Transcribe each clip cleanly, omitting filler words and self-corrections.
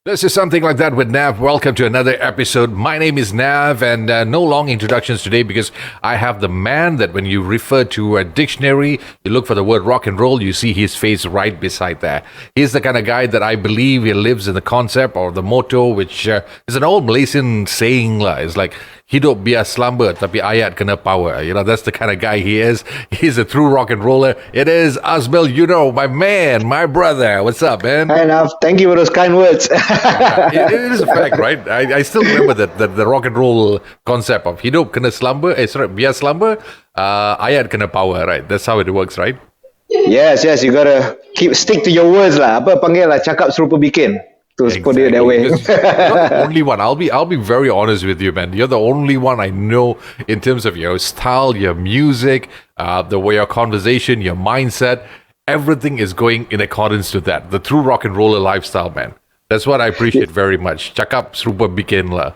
This is Something Like That with Nav. Welcome to another episode. My name is Nav, and no long introductions today because I have the man that when you refer to a dictionary, you look for the word rock and roll, you see his face right beside there. He's the kind of guy that I believe he lives in the concept or the motto, which is an old Malaysian saying. It's like, hidup biar slumber, tapi ayat kena power. You know, that's the kind of guy he is. He's a true rock and roller. It is Azmyl Yunor, my man, my brother. What's up, man? Hi, Nav. Thank you for those kind words. It is a fact, right? I still remember that the rock and roll concept of hidup kena slumber, biar slumber, ayat kena power, right? That's how it works, right? Yes, you gotta stick to your words lah. Apa panggil lah, cakap serupa bikin. To put it that way. You're the only one. I'll be very honest with you, man. You're the only one I know in terms of your style, your music, the way your conversation, your mindset. Everything is going in accordance to that. The true rock and roller lifestyle, man. That's what I appreciate very much. Cakap serupa bikin lah.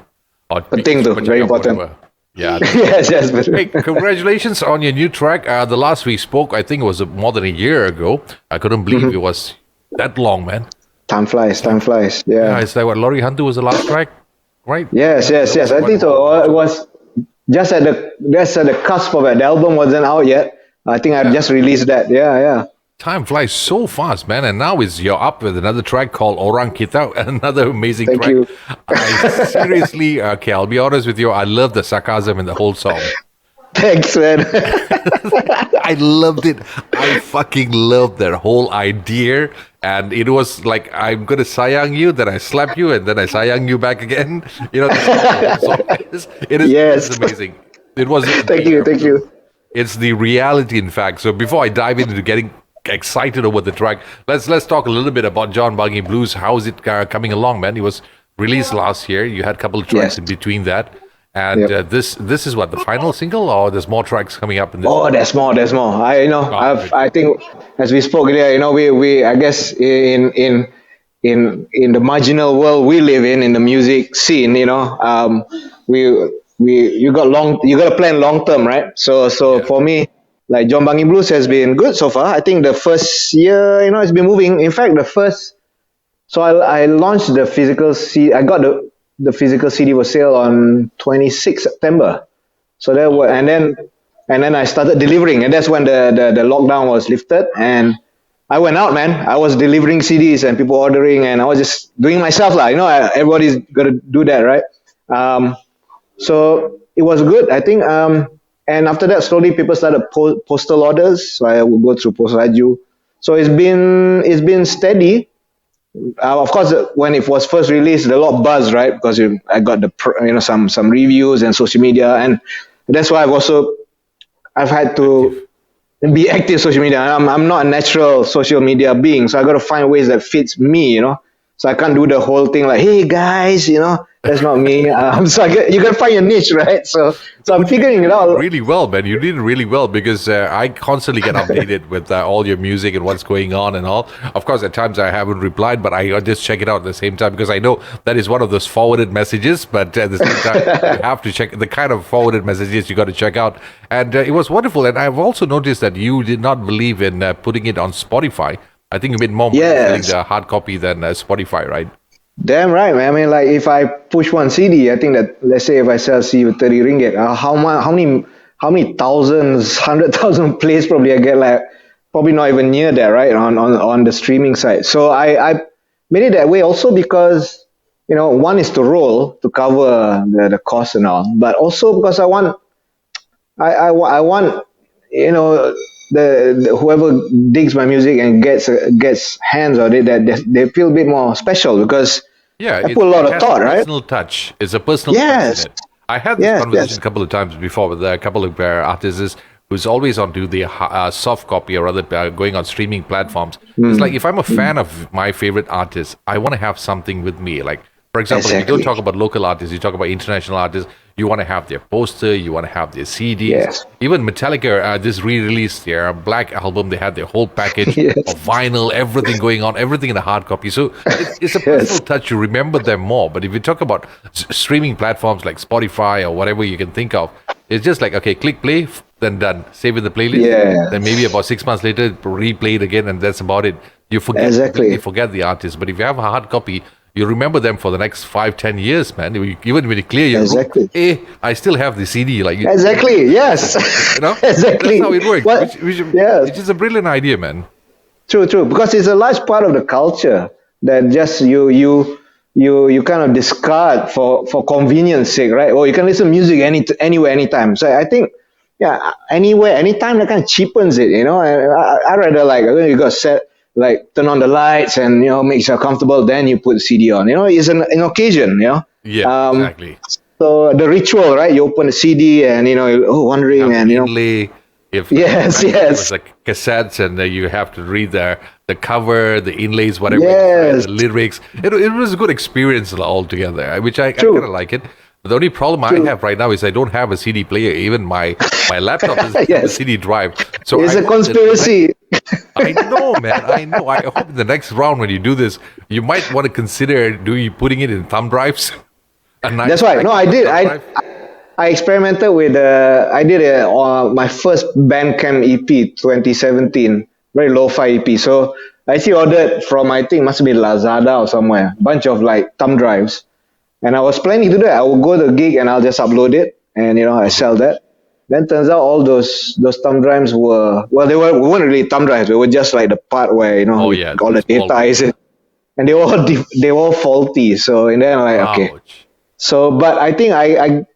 Penting tu, very important. Whatever. Yeah. yes. Hey, congratulations on your new track. The last we spoke, I think it was more than a year ago. I couldn't believe it was that long, man. Time flies. Yeah, it's like what Lorry Hunter was the last track, right? Yes. I think so. It was just at the cusp of it. The album wasn't out yet. I think I just released that. Yeah. Time flies so fast, man. And now you're up with another track called Oranguta, another amazing Thank track. you. I seriously, okay, I'll be honest with you. I love the sarcasm in the whole song. Thanks, man. I loved it. I fucking loved that whole idea. And it was like, I'm going to sayang you, then I slap you, and then I sayang you back again. You know, it's amazing. It was. Thank you. It's the reality, in fact. So before I dive into getting excited over the track, let's talk a little bit about John Bangi Blues. How is it coming along, man? It was released last year. You had a couple of tracks in between that. And this is what, the final single, or there's more tracks coming up in this? Oh, there's more. I think as we spoke earlier, we I guess in the marginal world we live in the music scene, you got to plan long term, right? So for me, like John Bangi Blues has been good so far. I think the first year, it's been moving. In fact, I launched the physical CD. I got the physical CD for sale on 26 September. So and then I started delivering, and that's when the lockdown was lifted, and I went out, man. I was delivering CDs and people ordering, and I was just doing myself lah. Everybody's got to do that, right? So it was good, I think. And after that, slowly people started postal orders. So I would go through Post Raju. So it's been steady. Of course, when it was first released, a lot of buzz, right? Because I got some reviews and social media, and that's why I've had to be active social media. I'm not a natural social media being, so I got to find ways that fits me, So I can't do the whole thing like, hey guys, that's not me. So you got to find your niche, right? So I'm figuring it out. Really well, man. You did really well because I constantly get updated with all your music and what's going on and all. Of course, at times I haven't replied, but I just check it out at the same time because I know that is one of those forwarded messages. But at the same time, you have to check the kind of forwarded messages you got to check out. And it was wonderful. And I've also noticed that you did not believe in putting it on Spotify. I think you made more money selling the hard copy than Spotify, right? Damn right, man. I mean, like if I push one CD, I think that, let's say if I sell CD with 30 ringgit, how many thousands, 100,000 plays probably I get, like probably not even near that, right? On the streaming side. So I made it that way also because, one is to roll to cover the cost and all, but also because I want the whoever digs my music and gets hands on it, that they feel a bit more special because I put a lot of thought, right? Personal touch. It's a personal touch in it. I had this conversation a couple of times before with a couple of artists who's always on to the soft copy or rather going on streaming platforms. It's like if I'm a fan of my favorite artist, I want to have something with me. Like, for example, if you don't talk about local artists, you talk about international artists, you want to have their poster, you want to have their CDs. Yes. Even Metallica, this re-released their Black album, they had their whole package of vinyl, everything going on, everything in a hard copy. So it's a personal touch. You remember them more. But if you talk about streaming platforms like Spotify or whatever you can think of, it's just like, okay, click play, then done. Save in the playlist. Then maybe about 6 months later, replay it again, and that's about it. You forget the artist. But if you have a hard copy, you remember them for the next 5-10 years, man. Even when you clear your Exactly. room, hey, I still have the CD. Like, Exactly. Yes. that's Exactly. how it works. What? Yes. Which is a brilliant idea, man. True, true. Because it's a large part of the culture that just you kind of discard for convenience sake, right? Or you can listen to music anywhere, anytime. So I think, yeah, anywhere, anytime, that kind of cheapens it. I rather like you got set like turn on the lights and make yourself comfortable. Then you put the CD on. It's an occasion. Yeah, Um, exactly. so the ritual, right? You open the CD and You wondering have and the inlay. If yes, back then it was yes, like cassettes, and you have to read the cover, the inlays, whatever inside, yes, the lyrics. It was a good experience altogether, which I kind true, of like it. The only problem I true. have right now is I don't have a CD player. Even my laptop doesn't have a Yes. CD drive. So It's I a hope that the conspiracy. I know, man. I know. I hope in the next round when you do this, you might want to consider putting it in thumb drives. A nice That's right. No, I did. thumb drive. I experimented with I did my first Bandcamp EP 2017, very lo-fi EP. So I actually ordered from I think must be Lazada or somewhere, bunch of like thumb drives, and I was planning to do that. I will go to the gig and I'll just upload it, and I Okay. sell that. Then turns out all those thumb drives weren't really thumb drives. They were just like the part where Oh yeah, all the the small data one. is in, and they were all faulty. So and then I'm like okay. Ouch. So, but I think I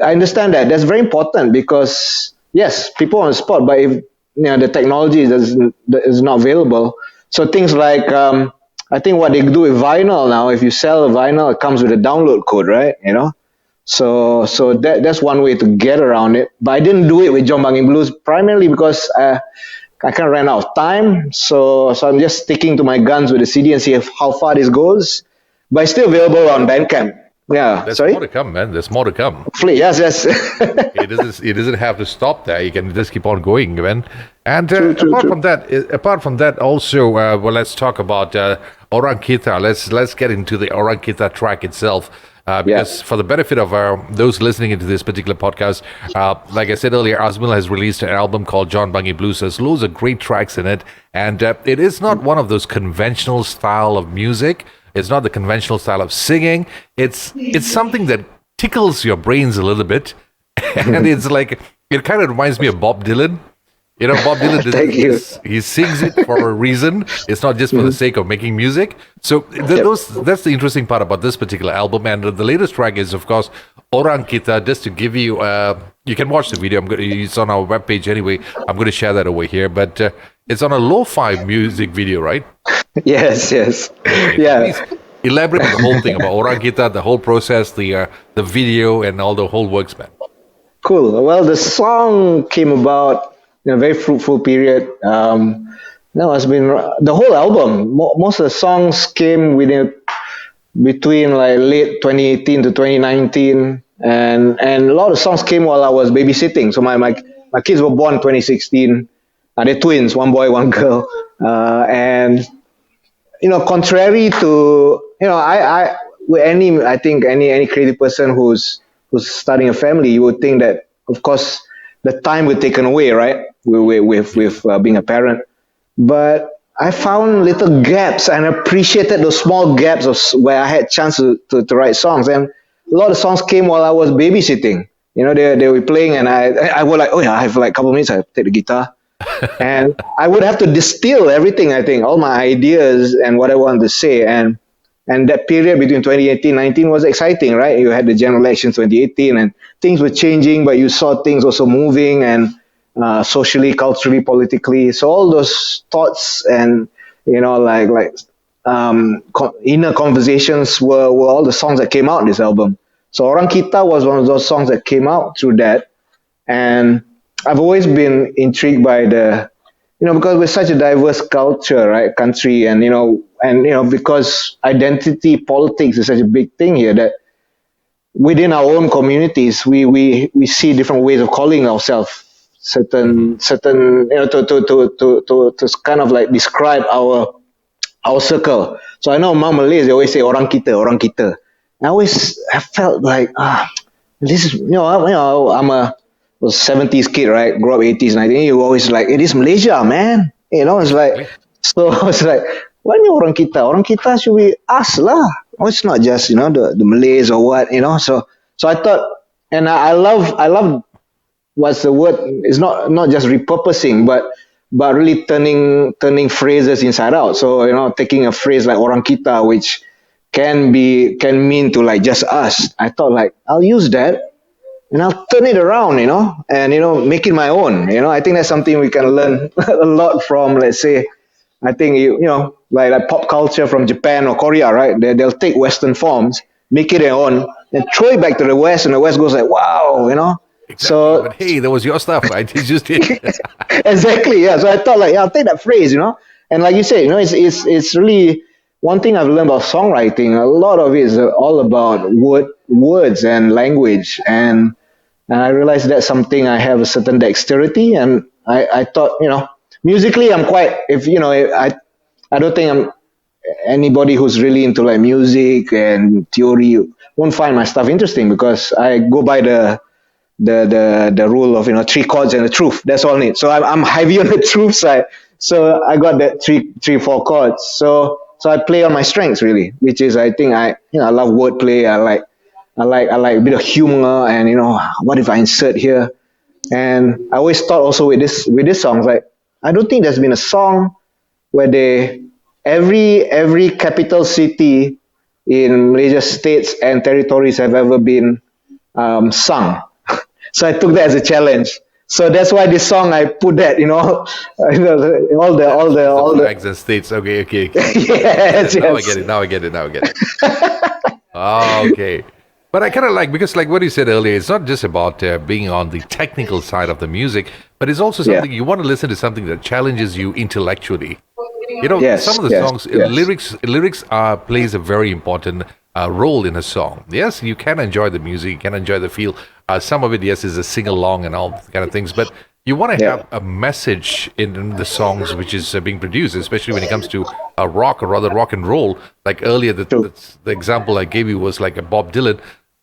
understand that that's very important because yes, people on the spot, but if the technology is not available, so things like I think what they do with vinyl now, if you sell a vinyl, it comes with a download code, right? So that's one way to get around it. But I didn't do it with John Bangi Blues primarily because I kind of ran out of time. So I'm just sticking to my guns with the CD and see how far this goes. But it's still available on Bandcamp. Yeah, There's sorry. more to come, man. There's more to come. Hopefully, yes, yes. It doesn't have to stop there. You can just keep on going, man. And True, true, true. apart from that, also, well, let's talk about Oranguta. Let's get into the Oranguta track itself. Because for the benefit of those listening into this particular podcast, like I said earlier, Azmyl has released an album called John Bangi Blues. There's loads of great tracks in it, and it is not one of those conventional style of music. It's not the conventional style of singing. It's something that tickles your brains a little bit, and it's like it kind of reminds me of Bob Dylan. Bob Dylan, Thank you. he sings it for a reason. It's not just for the sake of making music. So that's the interesting part about this particular album. And the latest track is, of course, Oranguta. Just to give you, you can watch the video. It's on our webpage anyway. I'm going to share that over here. But it's on a lo-fi music video, right? Yes, yes. Okay. Yeah. Please elaborate on the whole thing about Oranguta, the whole process, the video, and all the whole works, man. Cool. Well, the song came about in a very fruitful period. No, it's been the whole album. Most of the songs came between like late 2018 to 2019, and a lot of songs came while I was babysitting. So my kids were born in 2016. They're twins, one boy, one girl, and contrary to I with I think any creative person who's starting a family, you would think that of course the time would taken away, right? With being a parent, but I found little gaps and appreciated those small gaps where I had chance to write songs, and a lot of songs came while I was babysitting. They were playing, and I was like, oh yeah, I have like a couple of minutes. I take the guitar. And I would have to distill everything, I think, all my ideas and what I wanted to say. And that period between 2018 and 19 was exciting, right? You had the general election 2018 and things were changing, but you saw things also moving and socially, culturally, politically. So all those thoughts and, inner conversations were all the songs that came out in this album. So Oranguta was one of those songs that came out through that. And I've always been intrigued by because we're such a diverse culture, right, country, and because identity politics is such a big thing here that within our own communities we see different ways of calling ourselves certain to kind of like describe our circle. So I know among Malays they always say orang kita. I always have felt like this is I'm a was 70s kid, right? Grew up 80s, 90s. You always like, it is Malaysia, man. It's like, so I was like, why ni orang kita? Orang kita should be us lah. oh, it's not just the Malays or what, So I thought, and I love what's the word? It's not just repurposing, but really turning phrases inside out. So taking a phrase like Oranguta, which can mean to like just us. I thought like I'll use that and I'll turn it around, and make it my own. I think that's something we can learn a lot from. Let's say, I think like pop culture from Japan or Korea, right? They'll take Western forms, make it their own, and throw it back to the West, and the West goes like, wow. Exactly. So But hey, that was your stuff, right? You just did. exactly, yeah. So I thought like, yeah, I'll take that phrase, and like you said, it's really one thing I've learned about songwriting. A lot of it is all about words and language, and I realized that's something I have a certain dexterity, and I thought, musically I'm quite, if I don't think I'm anybody who's really into like music and theory won't find my stuff interesting, because I go by the rule of three chords and the truth. That's all I need. So I'm heavy on the truth side. So I got that four chords. So I play on my strengths really, which is, I think, I love wordplay. I like a bit of humor, and what if I insert here? And I always thought also with this songs, like, I don't think there's been a song where every capital city in Malaysia states and territories have ever been sung. So I took that as a challenge. So that's why this song I put that, all the Flags and states. Okay. yes, Now I yes. get it. Now I get it. Okay. But I kind of like, because like what you said earlier, it's not just about being on the technical side of the music, but it's also Yeah. something you want to listen to, something that challenges you intellectually. Yes, Some of the yes, songs, yes. lyrics plays a very important role in a song. Yes, you can enjoy the music, you can enjoy the feel. Some of it, yes, is a sing along and all kind of things, but you want to Yeah. have a message in the songs which is being produced, especially when it comes to rock, or rather rock and roll. Like earlier, True. the example I gave you was like a Bob Dylan.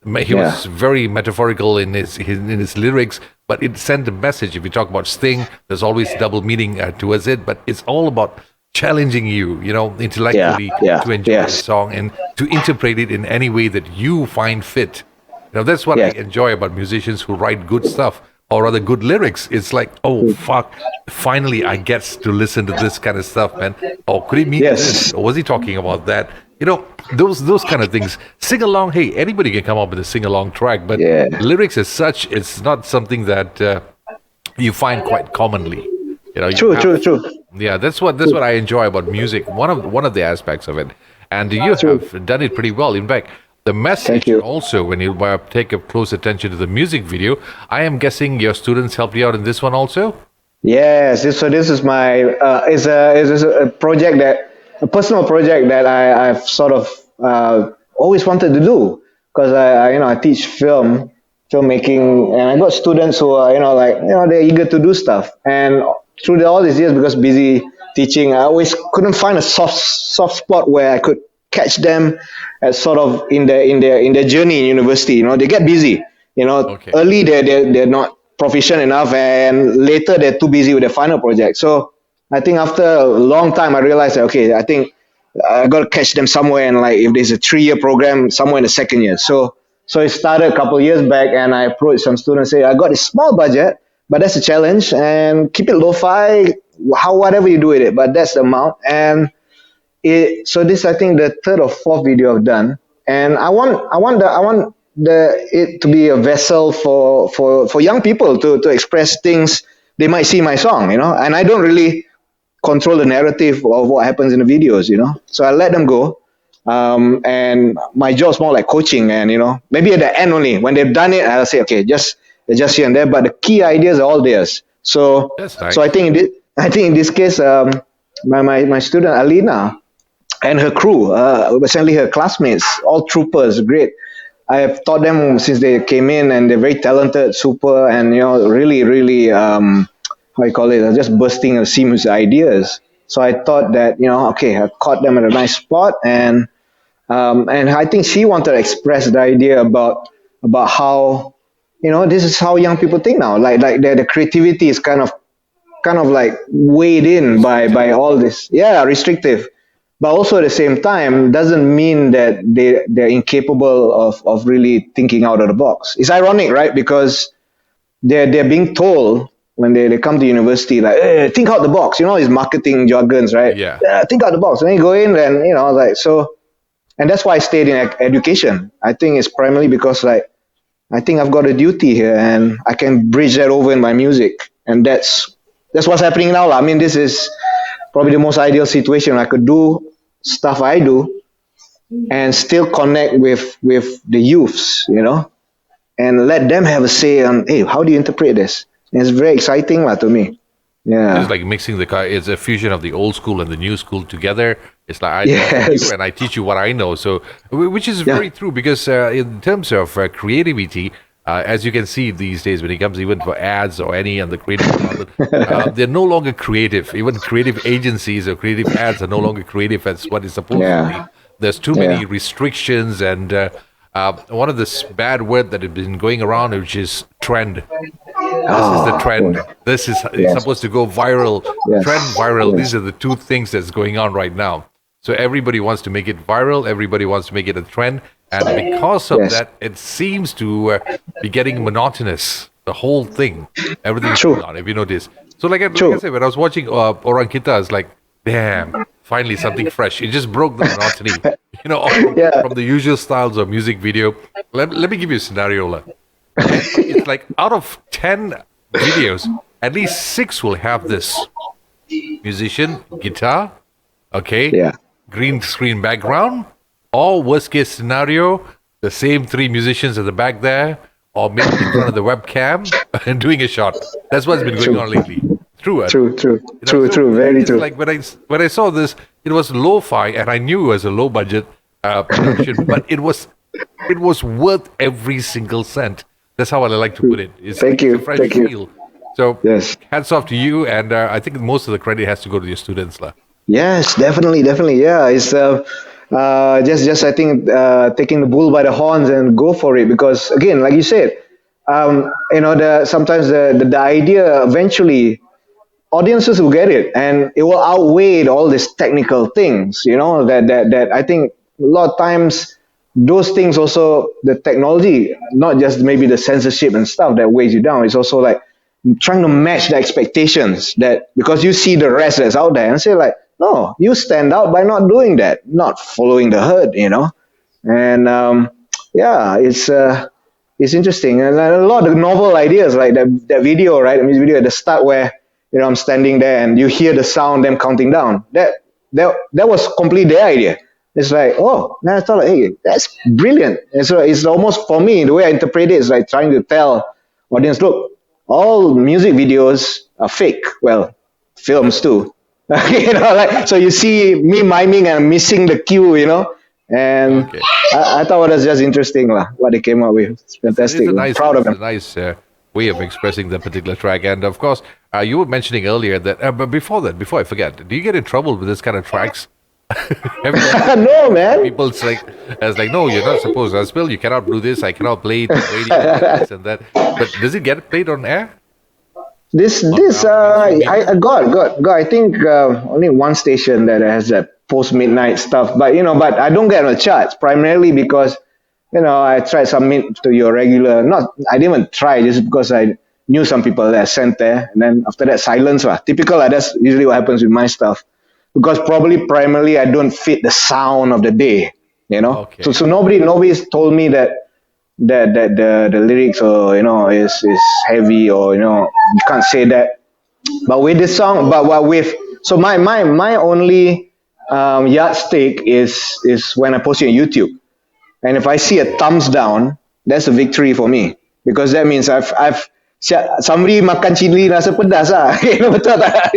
He Yeah. was very metaphorical in his lyrics, but it sent a message. If you talk about Sting, there's always double meaning towards it, but it's all about challenging you, intellectually, Yeah. to enjoy the Yes. song and to interpret it in any way that you find fit. That's what I Yes. enjoy about musicians who write good stuff, or rather good lyrics. It's like, oh fuck, finally I get to listen to this kind of stuff, man. Oh, could he mean Yes. this? Or was he talking about that? Those kind of things. Sing along, hey, anybody can come up with a sing along track, but Yeah. lyrics as such, it's not something that you find quite commonly. True, true. Yeah, that's what I enjoy about music. One of the aspects of it, and you True. have done it pretty well. In fact, the message Thank you. also, when you take a close attention to the music video, I am guessing your students helped you out in this one also. Yes, this is my is a project, a personal project that I've sort of always wanted to do, because I teach filmmaking, and I got students who are they're eager to do stuff, and through all these years, because busy teaching, I always couldn't find a soft spot where I could catch them at sort of in their journey in university. They get busy. Okay. Early they're not proficient enough, and later they're too busy with their final project. So I think after a long time, I realized that, okay, I think I got to catch them somewhere, and like if there's a 3-year program, somewhere in the second year. So it started a couple of years back, and I approached some students, say, I got a small budget, but that's a challenge, and keep it lo-fi, whatever you do with it, but that's the amount. And so this, I think, the third or fourth video I've done, and I want it to be a vessel for young people to express things they might see in my song, and I don't really control the narrative of what happens in the videos, so I let them go. And my job's more like coaching, and maybe at the end only, when they've done it, I'll say, okay, just here and there, but the key ideas are all theirs. So That's nice. so I think in this case, my student Alina and her crew, essentially her classmates, all troopers, great. I have taught them since they came in, and they're very talented, super, and really, really, how you call it, just bursting the seams with ideas. So I thought that, okay, I caught them at a nice spot, and I think she wanted to express the idea about how, this is how young people think now, like the creativity is kind of like weighed in by all this, yeah, restrictive. but also at the same time doesn't mean that they're incapable of really thinking out of the box. It's ironic, right? Because they're being told when they come to university, like, hey, think out the box, these marketing jargons, right? Yeah. Think out the box. And then you go in and, like, so, and that's why I stayed in education. I think it's primarily because, like, I think I've got a duty here and I can bridge that over in my music. And that's what's happening now. I mean, this is probably the most ideal situation. I could do stuff I do and still connect with the youths, and let them have a say on, hey, how do you interpret this? And it's very exciting to me. Yeah. It's like mixing it's a fusion of the old school and the new school together. It's like I Yes. teach you and I teach you what I know. So, which is very true because in terms of creativity, as you can see these days, when it comes even for ads or any of the creative, they're no longer creative. Even creative agencies or creative ads are no longer creative as what is supposed to be. There's too many restrictions and one of this bad word that has been going around, which is trend. This is the trend. This is it's supposed to go viral. Yes. Trend, viral. Yes. These are the two things that's going on right now. So everybody wants to make it viral. Everybody wants to make it a trend. And because of that, it seems to be getting monotonous. The whole thing. Everything's going on, if you notice. So like I said, when I was watching Oranguta, I was like, damn, finally something fresh. It just broke the monotony. From the usual styles of music video. Let me give you a scenario. It's like out of 10 videos, at least 6 will have this musician, guitar, green screen background, or worst case scenario, the same 3 musicians at the back there, or maybe in front of the webcam and doing a shot. That's what's been going on lately. True. True. Very true. Like when I saw this, it was lo-fi, and I knew it was a low budget production, but it was worth every single cent. That's how I like to put it. It's a fresh feel. So hats off to you, and I think most of the credit has to go to your students, lah. Yes, definitely. Yeah, it's just I think taking the bull by the horns and go for it, because again, like you said, sometimes the idea eventually audiences will get it, and it will outweigh all these technical things. That I think a lot of times those things also, the technology, not just maybe the censorship and stuff that weighs you down. It's also like trying to match the expectations, that because you see the rest that's out there and say like, no, you stand out by not doing that, not following the herd, and it's interesting, and a lot of novel ideas, like that video, right? The music video at the start where I'm standing there and you hear the sound, them counting down. That was completely their idea. It's like, now I thought, hey, that's brilliant. And so it's almost, for me, the way I interpret it is like trying to tell audience, look, all music videos are fake. Well, films too. So you see me miming and missing the cue, and I thought it was just interesting what they came up with. It's fantastic. Proud of them. It's a nice way of expressing the particular track. And of course, you were mentioning earlier that, but before I forget, do you get in trouble with this kind of tracks? No, man. People like, no, you're not supposed to. Azmyl, you cannot do this. I cannot play it on radio, this and that. But does it get played on air? I got. I think only one station that has that post midnight stuff. But but I don't get on the charts primarily because I tried to submit to your regular. I didn't even try, just because I knew some people that sent there, and then after that silence. Typical. That's usually what happens with my stuff. Because primarily I don't fit the sound of the day, Okay. So nobody's told me that the lyrics is heavy, or you can't say that. But with this song, so my only yardstick is when I post it on YouTube, and if I see a thumbs down, that's a victory for me, because that means I've somebody makan chili rasa pedas betul tak?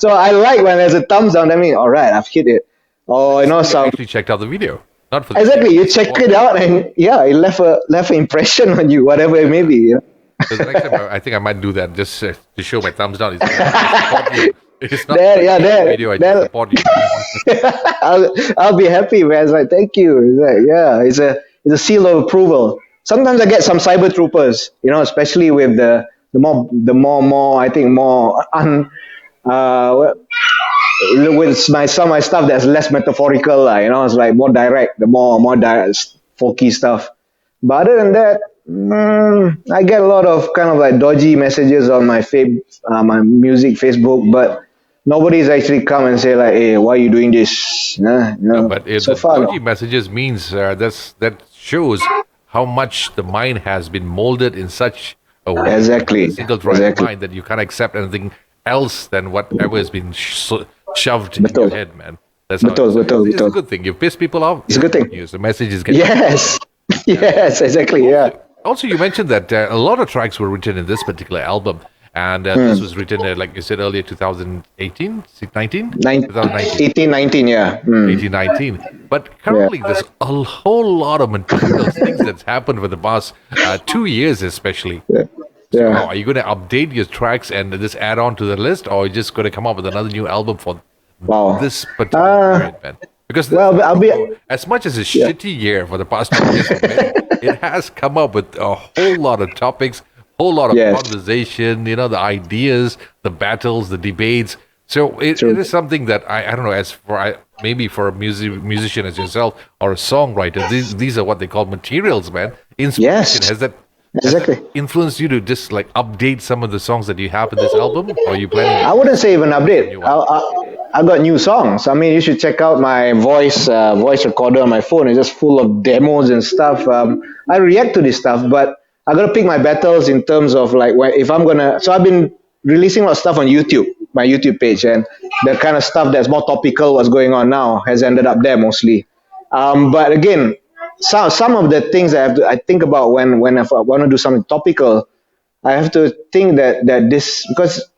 So I like when there's a thumbs down. That means all right, I've hit it. Or some actually checked out the video. Not for exactly. You check it out, and it left an impression on you, whatever it may be. So the next time, I think I might do that just to show my thumbs down. It's not video. I just support you. I'll be happy, man. It's like, thank you. It's like, it's a seal of approval. Sometimes I get some cyber troopers, especially with the more I think more with some of my stuff that's less metaphorical, it's like more direct, the more direct, folky stuff. But other than that, I get a lot of kind of like dodgy messages on my music Facebook, but nobody's actually come and say like, "Hey, why are you doing this?" No, but So the far, dodgy messages means that shows how much the mind has been molded in such a way, Exactly, a single track exactly. mind, that you can't accept anything else than whatever has been shoved in Betul. your head, man. That's how Betul, betul, it's a betul. good thing. You piss people off, It's a good thing. news. The message is getting. Yes, yes, exactly, yeah. Also, you mentioned that a lot of tracks were written in this particular album, and this was written, like you said earlier, 2018, 19? 2019. 18, 19, yeah. 1819. But currently, there's a whole lot of materials, things that's happened for the past 2 years, especially. Yeah. So, Yeah. are you going to update your tracks and just add on to the list, or are you just going to come up with another new album for Wow. this particular period, man? Because Well, I'll be. as much as a shitty year for the past 2 years, it has come up with a whole lot of topics, whole lot of Yes. conversation, the ideas, the battles, the debates. So it is something that I don't know, as for maybe for a musician as yourself or a songwriter, these are what they call materials, man. Inspiration. Yes. Has that Exactly. influenced you to just like update some of the songs that you have in this album, or are you planning? I wouldn't say even update. I got new songs. I mean, you should check out my voice recorder on my phone. It's just full of demos and stuff. I react to this stuff, but I gotta pick my battles in terms of like if I'm gonna. So I've been releasing a lot of stuff on YouTube, my YouTube page, and the kind of stuff that's more topical, what's going on now, has ended up there mostly. But again, some of the things I think about when I want to do something topical, I have to think that this, because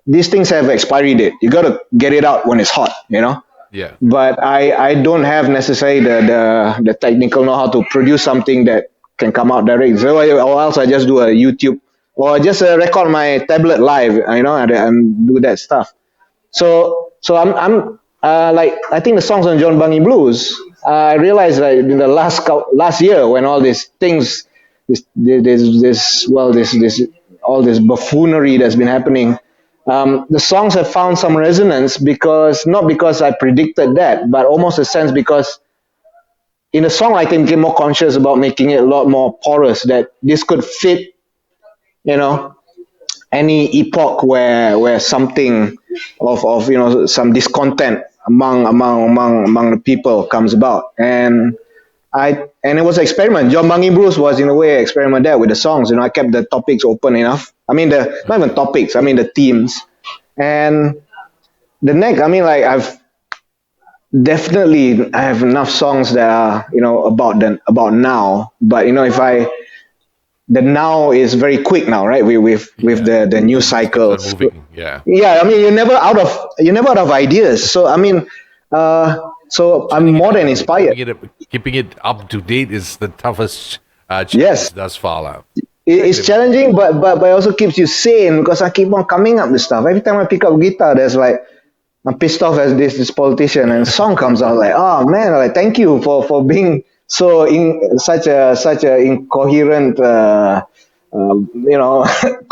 these things have expiry date. You got to get it out when it's hot, Yeah. But I don't have necessarily the technical know how to produce something that can come out direct. So or else I just do a YouTube or just record my tablet live, and do that stuff. So I'm like, I think the songs on John Bangi Blues. I realized that in the last year, when all these things, this all this buffoonery that's been happening, the songs have found some resonance, not because I predicted that, but almost a sense because in the songwriting, I became more conscious about making it a lot more porous, that this could fit, any epoch where something of some discontent among the people comes about. And it was an experiment. John Bangi Blues was in a way an experiment there with the songs. I kept the topics open enough. I mean, not even topics. I mean the themes. And the next, I mean, like I have enough songs that are about now. But if the now is very quick now, right? With the news cycles. Moving. Yeah. Yeah, I mean, you're never out of ideas. So I mean, so I'm more than inspired. Keeping it up to date is the toughest challenge Yes. thus far. It's challenging, but it also keeps you sane, because I keep on coming up with stuff. Every time I pick up guitar, there's like, I'm pissed off as this politician, and a song comes out, like, oh man, like, thank you for being so such a incoherent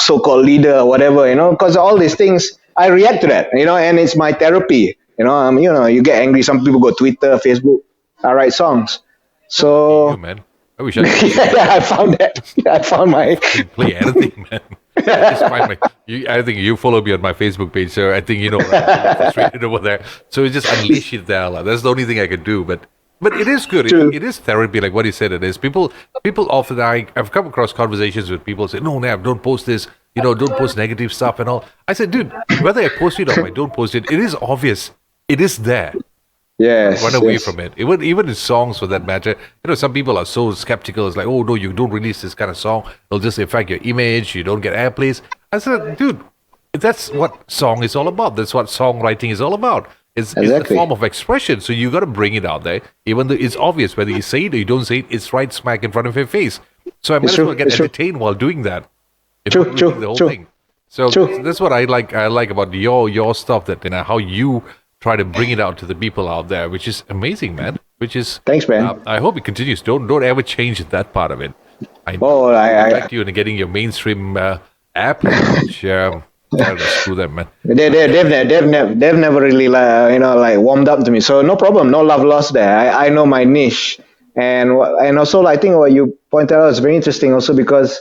so-called leader or whatever, because all these things, I react to that, and it's my therapy. You get angry. Some people go Twitter, Facebook. I write songs. So You, man. I wish I could yeah, I found that. I found my. play anything, man. I think you follow me on my Facebook page, so I think I'm frustrated over there. So it's just unleash it there. That's the only thing I can do. But it is good. It is therapy, like what you said. It is. People often, I've come across conversations with people say, "No, Nav, don't post this. Don't post negative stuff and all." I said, "Dude, whether I post it or I don't post it, it is obvious. It is there. Yes. Run away yes. from it. Even in songs, for that matter. Some people are so skeptical. It's like, oh no, you don't release this kind of song. It'll just affect your image. You don't get airplays. I said, dude, that's what song is all about. That's what songwriting is all about. It's a form of expression. So you got to bring it out there, even though it's obvious. Whether you say it or you don't say it, it's right smack in front of your face. So I might as well get entertained while doing that. True. The whole thing. So that's what I like. I like about your stuff. That how you try to bring it out to the people out there, which is amazing, man. Which is thanks, man. I hope it continues. Don't ever change that part of it. I Oh, respect you in getting your mainstream app, which Screw them, man. They've never really like warmed up to me. So no problem, no love lost there. I know my niche, and also I think what you pointed out is very interesting also because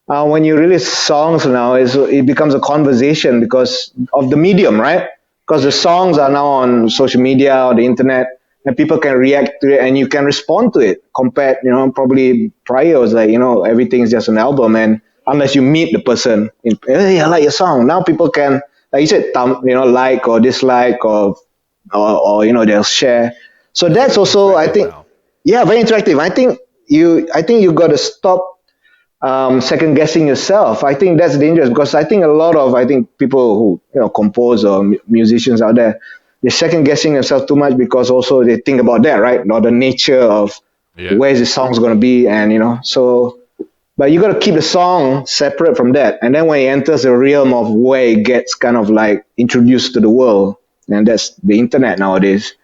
when you release songs now, it becomes a conversation because of the medium, right? Because the songs are now on social media or the internet, and people can react to it, and you can respond to it. Compared, probably prior was like, everything is just an album, and unless you meet the person, hey, I like your song. Now people can, like you said, like or dislike or they'll share. So that's also, I think, Now. yeah, very interactive. I think you got to stop second guessing yourself. I think that's dangerous because I think a lot of people who compose or musicians out there, they're second guessing themselves too much because also they think about that, right? Or the nature of Yeah. where's the song's going to be, and so. But you got to keep the song separate from that, and then when it enters the realm of where it gets kind of like introduced to the world, and that's the internet nowadays.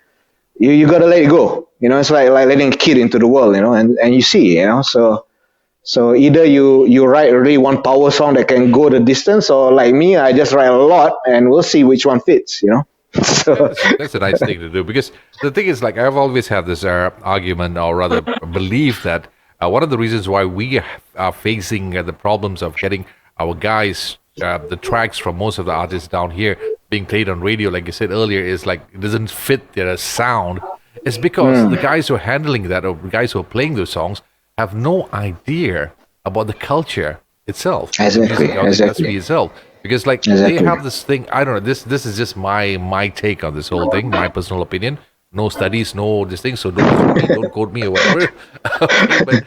You got to let it go. It's like letting a kid into the world, and you see, so either you write really one power song that can go the distance, or like me, I just write a lot, and we'll see which one fits. So That's a nice thing to do because the thing is, like, I've always had this argument, or rather belief, that one of the reasons why we are facing the problems of getting our guys, the tracks from most of the artists down here being played on radio, like you said earlier, is like it doesn't fit their sound. It's because the guys who are handling that, or the guys who are playing those songs, have no idea about the culture itself, Exactly, the music or the exactly. industry itself. Because like Exactly. they have this thing, I don't know. This is just my take on this whole thing, my personal opinion. No studies, no this thing. So don't quote me or whatever. Okay, but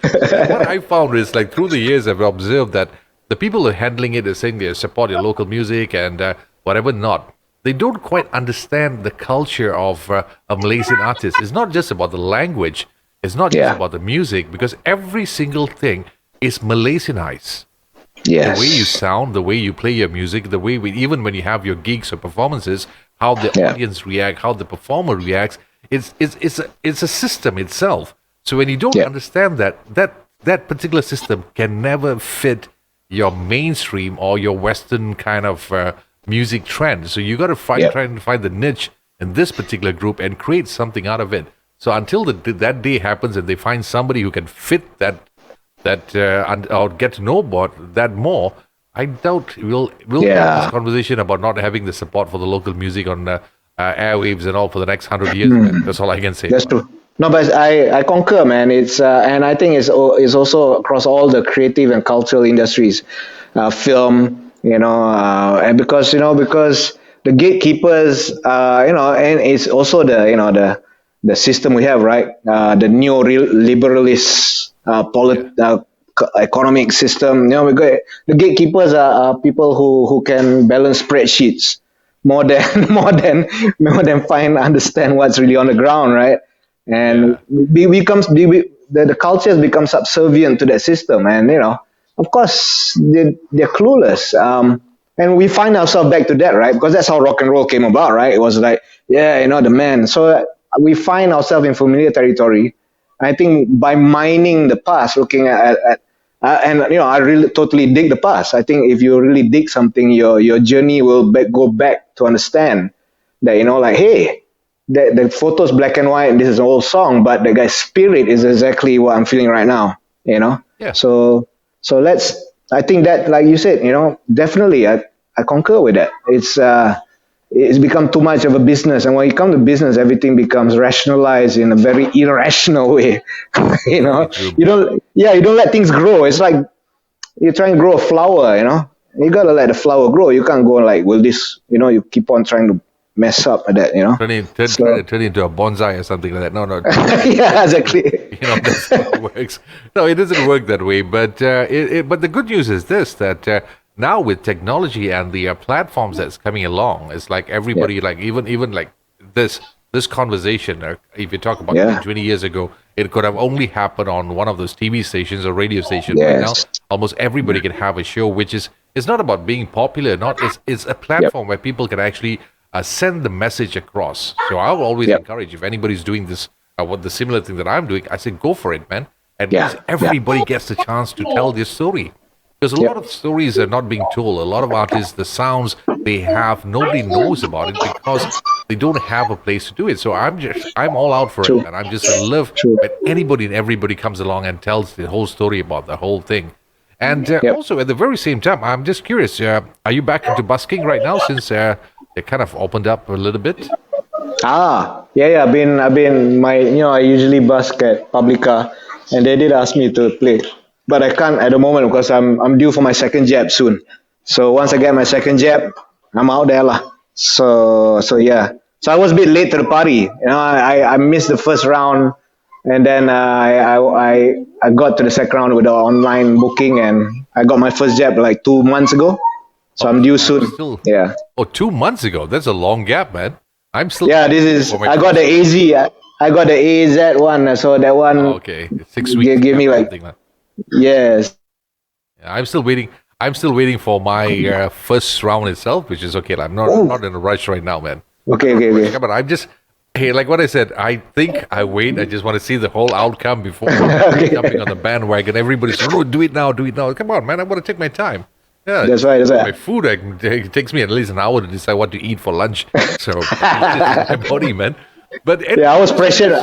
what I found is, like, through the years, I've observed that the people who are handling it are saying they support your local music and whatever not. They don't quite understand the culture of a Malaysian artist. It's not just about the language. It's not just Yeah. about the music, because every single thing is Malaysianized. Yes. The way you sound, the way you play your music, the way even when you have your gigs or performances, how the Yeah. audience react, how the performer reacts, it's a system itself. So when you don't Yeah. understand that particular system can never fit your mainstream or your Western kind of music trend. So you got to Yeah. try and find the niche in this particular group and create something out of it. So until that day happens and they find somebody who can fit or get to know about that more, I doubt we'll have Yeah. this conversation about not having the support for the local music on airwaves and all for the next 100 years. Man. That's all I can say. That's true. No, but I concur, man. It's and I think it's also across all the creative and cultural industries, film, and because the gatekeepers, and it's also the system we have, right? The neo-liberalist economic system. We got the gatekeepers are people who can balance spreadsheets more than more than understand what's really on the ground, right? And the culture has become subservient to that system, and of course they're clueless. And we find ourselves back to that, right? Because that's how rock and roll came about, right? It was like, yeah, the man. So we find ourselves in familiar territory. I think by mining the past, looking at and I really totally dig the past. I think if you really dig something, your journey will go back to understand that, like, hey, the photo's black and white and this is an old song, but the guy's spirit is exactly what I'm feeling right now. Yeah. So I think that, like you said, definitely I concur with that. It's become too much of a business, and when you come to business, everything becomes rationalized in a very irrational way. True. You don't let things grow. It's like you're trying to grow a flower. You gotta let the flower grow. You can't go like, will this? You keep on trying to mess up at that. Turn into a bonsai or something like that. No. Yeah, exactly. That's how it works. No, it doesn't work that way. But but the good news is this, that now with technology and the platforms that's coming along, it's like everybody, like even like this conversation. If you talk about Yeah. 20 years ago, it could have only happened on one of those TV stations or radio stations. Right now, Yes. almost everybody can have a show, which is, it's not about being popular. It's a platform where people can actually send the message across. So I will always encourage, if anybody's doing this, what the similar thing that I'm doing, I say go for it, man. At Yeah, least everybody gets the chance to tell their story. Because a lot of stories are not being told. A lot of artists, the sounds they have, nobody knows about it because they don't have a place to do it. So I'm all out for True. it, and I'm just in love True. when anybody and everybody comes along and tells the whole story about the whole thing. And also at the very same time, I'm just curious, are you back into busking right now since they kind of opened up a little bit? Yeah. I've been I usually busk at Publica, and they did ask me to play, but I can't at the moment because I'm due for my second jab soon. So once I get my second jab, I'm out there lah. So yeah. So I was a bit late to the party. I missed the first round, and then I got to the second round with the online booking, and I got my first jab like 2 months ago. So I'm due soon. Yeah. Oh, 2 months ago. That's a long gap, man. I'm still. Yeah, this is. I got the AZ. I got the AZ one. So that one. Okay, 6 weeks. Give me like. Yes. Yeah, I'm still waiting. I'm still waiting for my first round itself, which is okay. I'm not in a rush right now, man. Okay. But I'm just. Hey, like what I said, I think I wait. I just want to see the whole outcome before jumping on the bandwagon. Everybody's saying, "Oh, do it now. Come on, man! I want to take my time." Yeah, that's right. My food, it takes me at least an hour to decide what to eat for lunch. So it's just my body, man. But I was pressured.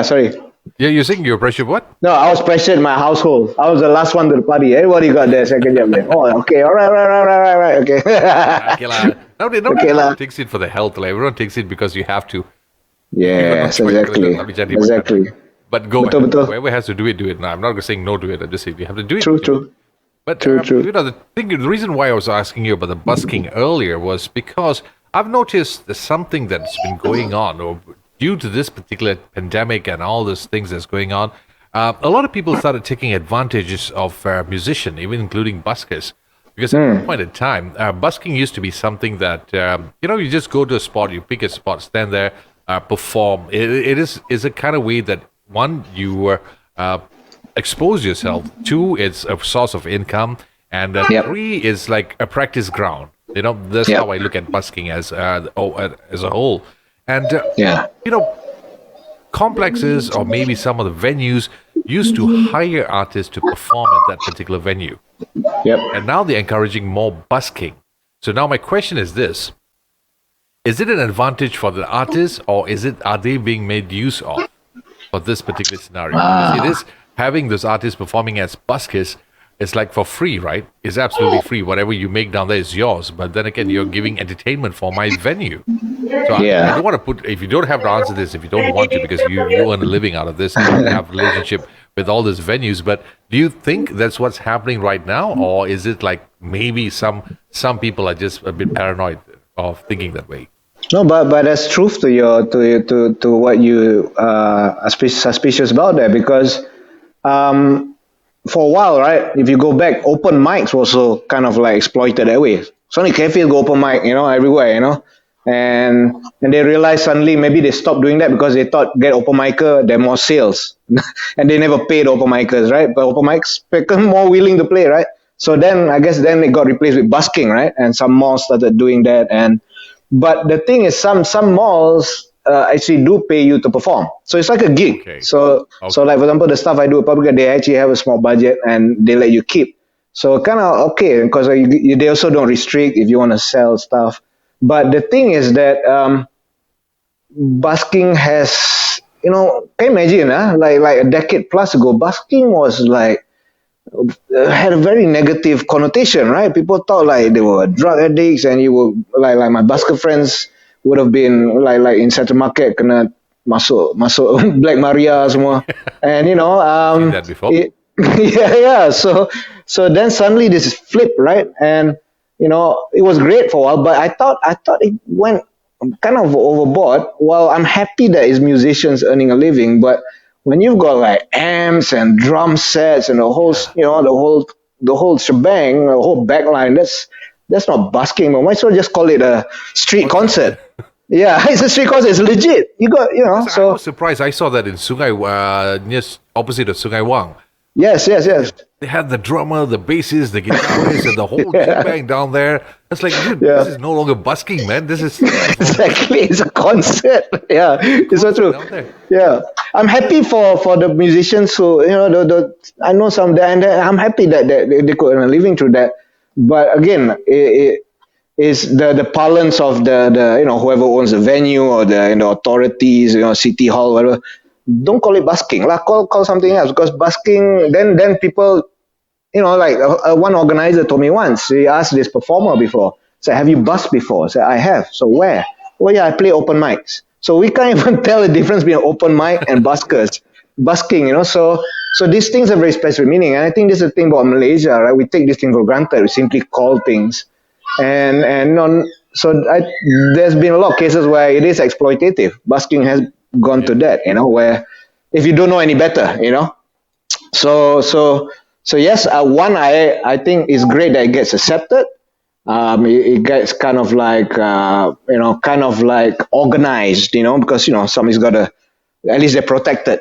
Sorry. Yeah, you're saying you're pressured what? No, I was pressured in my household. I was the last one to the party. Everybody got their second jab. Oh, okay. All right. Okay. Okay, la. Nobody takes it for the health. Like, everyone takes it because you have to. Yes, exactly. But go ahead. Whoever has to do it, do it. Now, I'm not saying no to it. I'm just saying you have to do it. True. But true. The reason why I was asking you about the busking earlier was because I've noticed there's something that's been going on, or due to this particular pandemic and all these things that's going on, a lot of people started taking advantages of musicians, even including buskers. Because at one point in time, busking used to be something that you just go to a spot, you pick a spot, stand there, perform. It is a kind of way that one you expose yourself. 2, it's a source of income, and 3 is like a practice ground. That's how I look at busking as a whole. And complexes or maybe some of the venues used to hire artists to perform at that particular venue. And now they're encouraging more busking. So now my question is this: is it an advantage for the artists, or are they being made use of for this particular scenario? Because it is having those artists performing as buskers. It's like for free, right? It's absolutely free. Whatever you make down there is yours. But then again, you're giving entertainment for my venue. So I don't want to if you don't have to answer this, if you don't want to, because you earn a living out of this, and you have a relationship with all these venues. But do you think that's what's happening right now? Or is it like maybe some people are just a bit paranoid of thinking that way? No, but there's truth to what you are suspicious about there, because for a while, right? If you go back, open mics were also kind of like exploited that way. Sony Cafe go open mic, everywhere, and they realized suddenly maybe they stopped doing that because they thought get open micer, there are more sales, and they never paid open micers, right? But open mics become more willing to play, right? So then I guess it got replaced with busking, right? And some malls started doing that, but the thing is, some malls actually do pay you to perform. So it's like a gig. Okay. So like for example, the stuff I do at Publica, they actually have a small budget and they let you keep. So kind of okay, because they also don't restrict if you want to sell stuff. But the thing is that busking has, can you imagine, like a decade plus ago, busking was like, had a very negative connotation, right? People thought like they were drug addicts, and you were like my busker friends would have been like in Central Market kena masuk Black Maria semua, and seen that before. So then suddenly this flip, right? And it was great for a while, but I thought it went kind of overboard. Well, I'm happy that it's musicians earning a living, but when you've got like amps and drum sets and the whole shebang, the whole backline, that's not busking. But might as well just call it a street concert. Yeah, it's a street concert. It's legit. I was surprised. I saw that in Sungai, near opposite of Sungai Wang. Yes, yes, yes. They had the drummer, the bassist, the guitarist, and the whole Yeah, bang down there. It's like, dude, this yeah. is no longer busking, man. This is stage performance. Exactly, it's a concert. Yeah, It's a it's so concert true. down there. Yeah, I'm happy for the musicians who, the I know some there, and I'm happy that they could earn a living through that. But again, it is the parlance of the whoever owns the venue or the authorities, city hall, whatever. Don't call it busking, lah. Call something else, because busking, then people, like one organizer told me once. He asked this performer before, said, "Have you busked before?" I said, "I have." So where? Well, yeah, I play open mics. So we can't even tell the difference between open mic and busking. So these things have very specific meaning, and I think this is the thing about Malaysia, right? We take this thing for granted. We simply call things, and on. So there's been a lot of cases where it is exploitative. Busking has gone to Yeah. that, where if you don't know any better, so so so yes, one I think is great that it gets accepted. It gets kind of like organized, because somebody's got to, at least they're protected,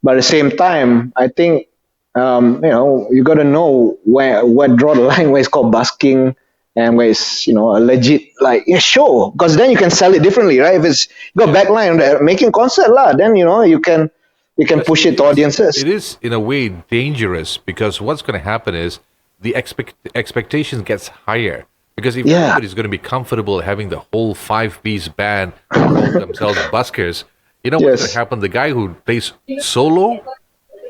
But at the same time, I think you got to know where draw the line, where it's called busking and where it's a legit like show, because then you can sell it differently, right? If it's got Yeah. backline making concert lah, then you can Because push it to audiences. it is in a way dangerous, because what's going to happen is the expectation gets higher, because if Yeah, everybody's going to be comfortable having the whole five-piece band call themselves buskers, you know what's going to yes, happen? The guy who plays solo will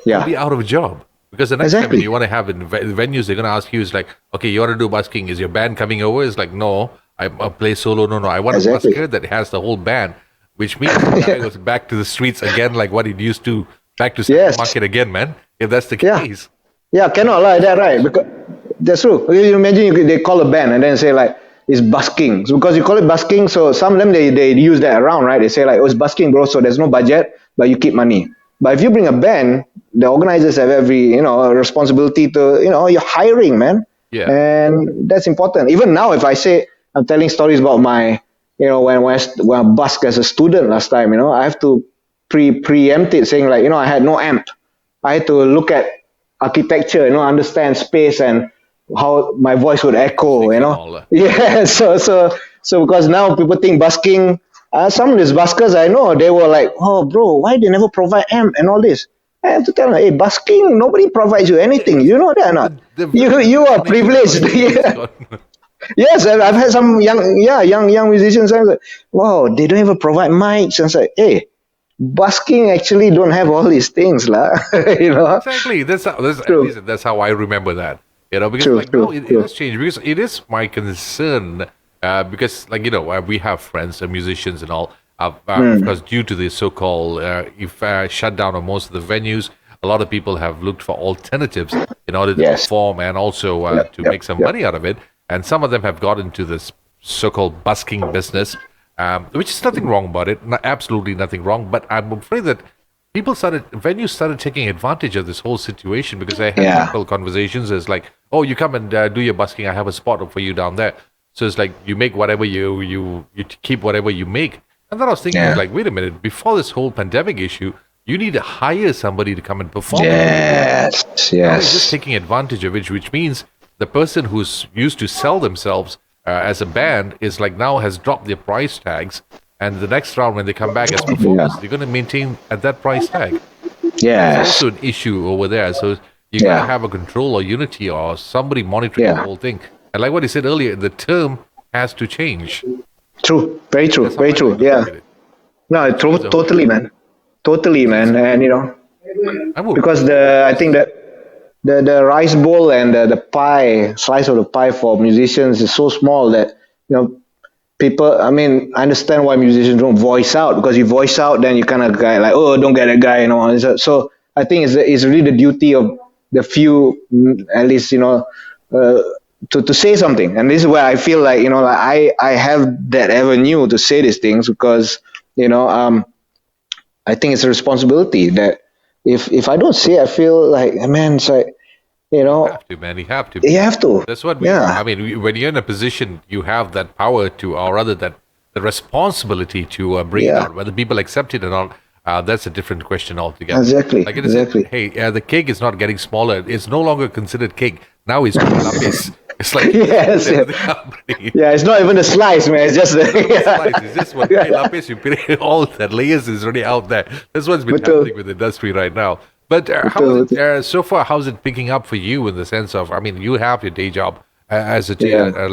yeah, be out of a job, because the next time when exactly. you want to have in venues, they're going to ask you, is like, okay, you want to do busking? Is your band coming over? It's like, no, I play solo. No, I want a Exactly. busker that has the whole band, which means the guy goes back to the streets again, like what he used to, back to second Yes. market again, man. If that's the Yeah. case, Yeah, cannot like that, right? Because that's true. You imagine they call a band and then say like it's busking. So because you call it busking, so some of them they use that around, right? They say like, oh, it's busking, bro. So there's no budget, but you keep money. But if you bring a band, the organizers have every responsibility to you're hiring, man, yeah, and that's important. Even now, if I say I'm telling stories about my when I busked as a student last time, I have to preempt it, saying like I had no amp. I had to look at architecture, understand space and how my voice would echo, acoustics and all that. Yeah, so because now people think busking, some of these buskers I know, they were like, oh, bro, why they never provide amp and all this? I have to tell them, hey, busking, nobody provides you anything. You know that or not? The You are money to privileged. purchase it is Yeah. gone. Yes, I've had some young musicians. I was like, wow, they don't even provide mics. And it's like, hey, busking actually don't have all these things, lah. you know. Exactly. At True, least that's how I remember that. Because true, like now true, it true. has changed, because it is my concern. Because like we have friends and musicians and all. Of course, due to the so-called if shutdown of most of the venues, a lot of people have looked for alternatives in order to Yes. perform and also Yep, to yep, make some yep. money out of it. And some of them have got into this so-called busking business, which is nothing wrong about it. Absolutely nothing wrong. But I'm afraid that venues started taking advantage of this whole situation, because I had Yeah. typical conversations. It's like, oh, you come and do your busking. I have a spot for you down there. So it's like you make whatever you keep whatever you make. And then I was thinking, Yeah. like, wait a minute, before this whole pandemic issue, you need to hire somebody to come and perform. Yes, Now he's just yes. taking advantage of it, which means the person who's used to sell themselves as a band is like now has dropped their price tags, and the next round when they come back as performers, Yeah. they're going to maintain at that price tag. That's Yes. also an issue over there. So you got Yeah. to have a control or unity or somebody monitoring the Yeah. whole thing. And like what you said earlier, the term has to change. True. Very true. That's how Very I true. like to Yeah. look at it. No, Busking as a whole. totally, man. Totally, Because man. And I would, because I think that the rice bowl and the pie slice of the pie for musicians is so small that people. I mean, I understand why musicians don't voice out, because you voice out, then you kind of guy like, oh, don't get that guy, So I think it's really the duty of the few, at least uh, to say something. And this is where I feel like like I have that avenue to say these things, because I think it's a responsibility that if I don't say, I feel like, man, it's like you you know have to, man. You have to. you have to, That's what we are. yeah, I mean, when you're in a position, you have that power to, or rather, that the responsibility to bring it yeah, out, whether people accept it or not. that's a different question altogether. Exactly. Like it is, Exactly. hey, the cake is not getting smaller. It's no longer considered cake. Now it's lapis. It's like Yes. Yeah. everything happening. Yeah, it's not even a slice, man. It's just Slice. It's just one lapis. You put it, all that layers is already out there. That's what's been happening with the industry right now. But how is it, so far? How's it picking up for you in the sense of? I mean, you have your day job as a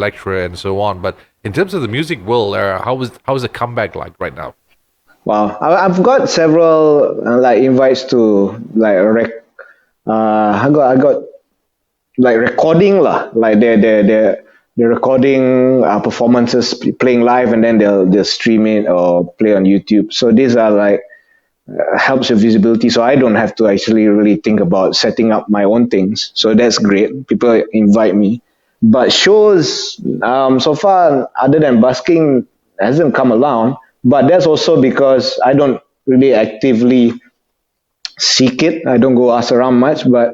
lecturer and so on. But in terms of the music world, how is the comeback like right now? Wow, I've got several like invites to like I got like recording lah, like they're recording performances playing live, and then they'll stream it or play on YouTube. So these are like helps with visibility, so I don't have to actually really think about setting up my own things. So that's great. People invite me, but shows so far other than busking hasn't come along. But that's also because I don't really actively seek it. I don't go ask around much, but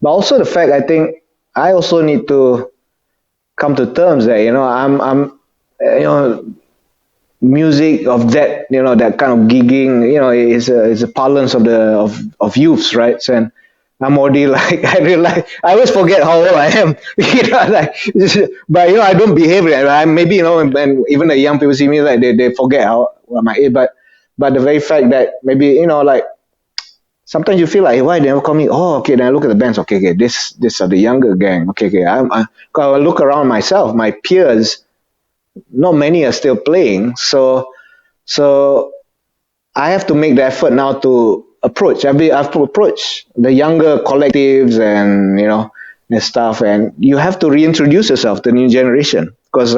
also the fact I think I also need to come to terms that I'm music of that that kind of gigging is a parlance of of youths, right? So, and I'm already like I realize I always forget how old I am, like but I don't behave like I maybe and even the young people see me like they forget how my age, but the very fact that maybe like sometimes you feel like, hey, why they never call me? Oh, okay. Then I look at the bands. Okay. This are the younger gang. Okay. I look around myself, my peers. Not many are still playing. So I have to make the effort now to approach. I've to approach the younger collectives and stuff. And you have to reintroduce yourself to the new generation because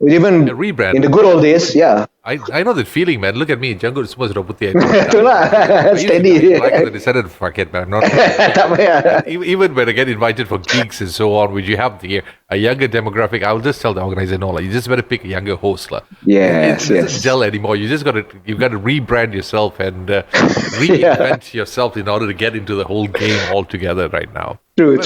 even rebrand in the good old days, yeah. I know that feeling, man. Look at me, Django semua sudah putih. Steady. I decided, fuck it, man. Not even when I get invited for gigs and so on, when you have a younger demographic, I'll just tell the organizer, no, like you just better pick a younger host, lah. Yes. It doesn't gel anymore. You got to rebrand yourself and reinvent yourself in order to get into the whole game altogether right now. True.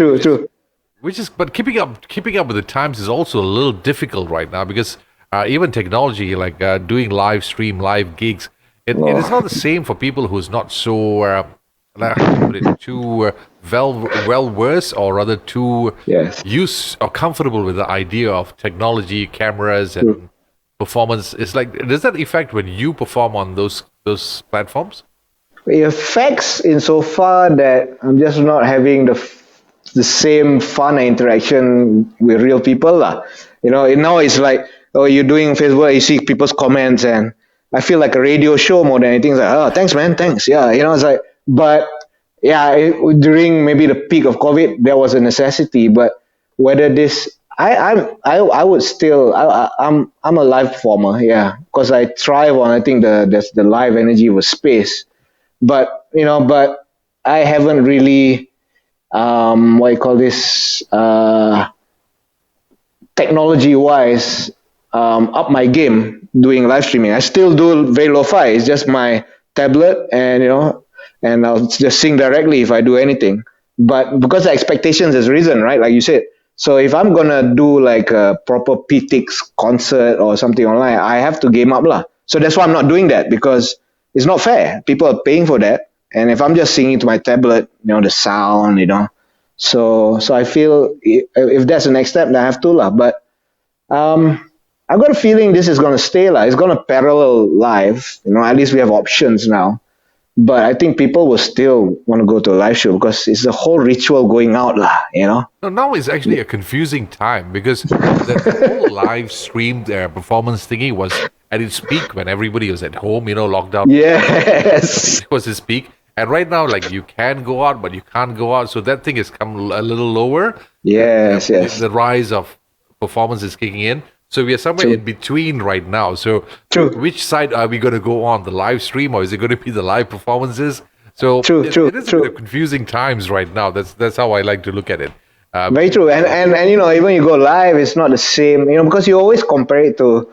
But keeping up with the times is also a little difficult right now because even technology like doing live stream, live gigs, it is not the same for people who's not so how to put it, too well versed or rather too used or comfortable with the idea of technology, cameras, and performance. It's like, does that affect when you perform on those platforms? It affects insofar that I'm just not having the same fun and interaction with real people lah. Now it's like, you're doing Facebook, you see people's comments, and I feel like a radio show more than anything. It's like, oh, thanks, man, thanks. Yeah, it's like, but yeah, during maybe the peak of COVID, there was a necessity. But whether this, I would still, I'm a live performer, yeah, because I thrive on, I think the live energy of a space. But I haven't really what you call this technology wise up my game doing live streaming. I still do very lo-fi. It's just my tablet and and I'll just sing directly if I do anything. But because the expectations has risen, right, like you said, so if I'm gonna do like a proper PTX concert or something online, I have to game up lah. So that's why I'm not doing that, because it's not fair. People are paying for that. And if I'm just singing to my tablet, the sound, so I feel if that's the next step, then I have to lah. But I've got a feeling this is going to stay lah. It's going to parallel live. At least we have options now. But I think people will still want to go to a live show because it's the whole ritual going out lah. No, now is actually a confusing time because the whole live stream performance thingy was at its peak when everybody was at home, lockdown. Yes. It was its peak. And right now, like, you can go out, but you can't go out. So that thing has come a little lower. Yes. The rise of performance is kicking in. So we are somewhere in between right now. So which side are we going to go on? The live stream, or is it going to be the live performances? So it is confusing times right now. That's how I like to look at it. Very true. And even you go live, it's not the same, because you always compare it to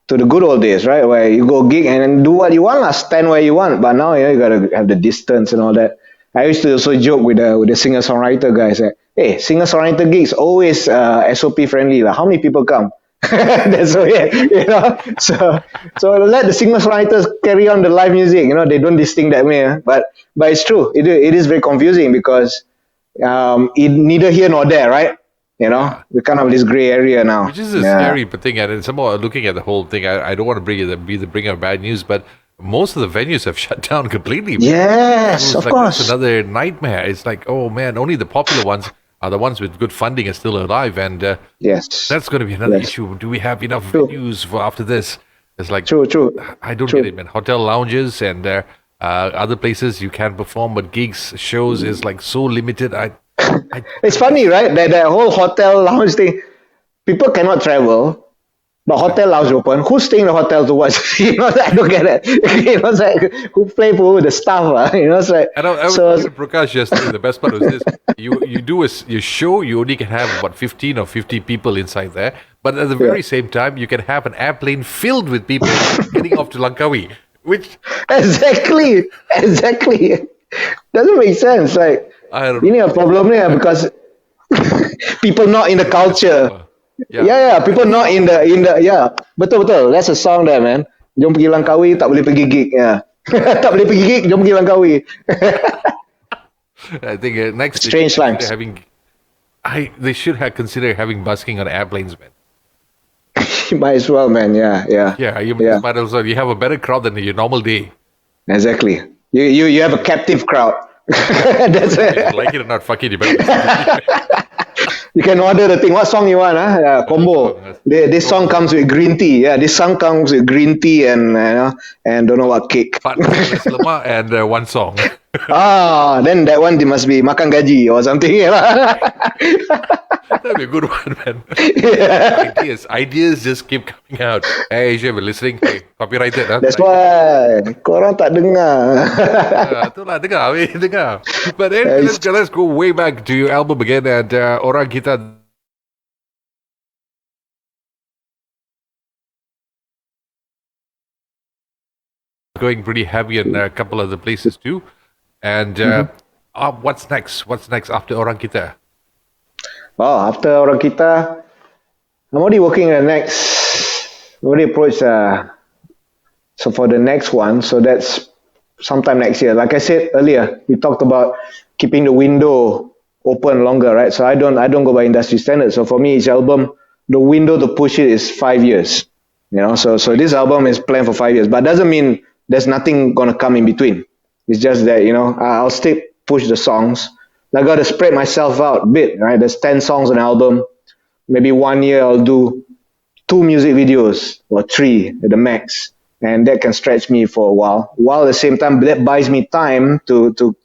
the good old days, right? Where you go gig and do what you want, stand where you want. But now, you got to have the distance and all that. I used to also joke with the singer-songwriter guys. Hey, singer-songwriter gigs always SOP friendly. Like, how many people come? That's why, So let the singers-writers carry on the live music. They don't distinct that way. But it's true. It is very confusing because it neither here nor there, right? Yeah. We're kind of this gray area now. Which is a Yeah. scary thing, and somehow looking at the whole thing, I don't want to be the bringer of bad news, but most of the venues have shut down completely. Yes, of course. It's another nightmare. It's like, oh man, only the popular ones are the ones with good funding and still alive, and Yes. that's going to be another Yes. issue. Do we have enough True. venues for after this? It's like, True. I don't True. get it, man. Hotel lounges and other places you can perform, but gigs, shows is like so limited. It's funny, right? That whole hotel lounge thing. People cannot travel, but hotel lounge open. Who's staying in the hotel to watch? I don't get it. It's like who play for who? The staff. It's like And I was so. talking to Prakash yesterday. The best part was this: you do your show, you only can have about 15 or 50 people inside there, but at the very same time, you can have an airplane filled with people heading off to Langkawi, which Exactly. Doesn't make sense. Like I don't ini know. a problem ni because people not in the culture. Yeah. People not in the betul. That's a song there, man. Jom pergi Langkawi, tak boleh pergi gig. Yeah. Tak boleh pergi gig, jom pergi Langkawi. I think next Strange they should lines. they should have considered having busking on airplanes, man. Might as well, man. Yeah. Yeah, you might as well. You have a better crowd than your normal day. Exactly. You have a captive crowd. That's If it. you like it or not, fuck it, you better listen to it. You can order the thing. What song you want? Combo. This song comes with green tea. Yeah, this song comes with green tea and and don't know what cake. Part less lemak and one song. Then that one must be makan gaji or something. That'd be a good one, man. Ideas just keep coming out. Hey, Asia, we're listening. Hey, copyrighted, huh? That's why korang tak dengar. Itulah, dengar. But anyway, let's go way back to your album again, and Oranguta. Going pretty heavy in a couple other places too. And what's next? What's next after Oranguta? Well, after Oranguta, I'm already working on the next. Already approached. So for the next one, so that's sometime next year. Like I said earlier, we talked about keeping the window open longer, right? So I don't go by industry standards. So for me, each album, the window to push it is 5 years. So this album is planned for 5 years, but doesn't mean there's nothing gonna come in between. It's just that I'll still push the songs. I gotta spread myself out a bit, right? There's 10 songs on an album. Maybe 1 year I'll do 2 music videos or 3 at the max, and that can stretch me for a while. While at the same time, that buys me time to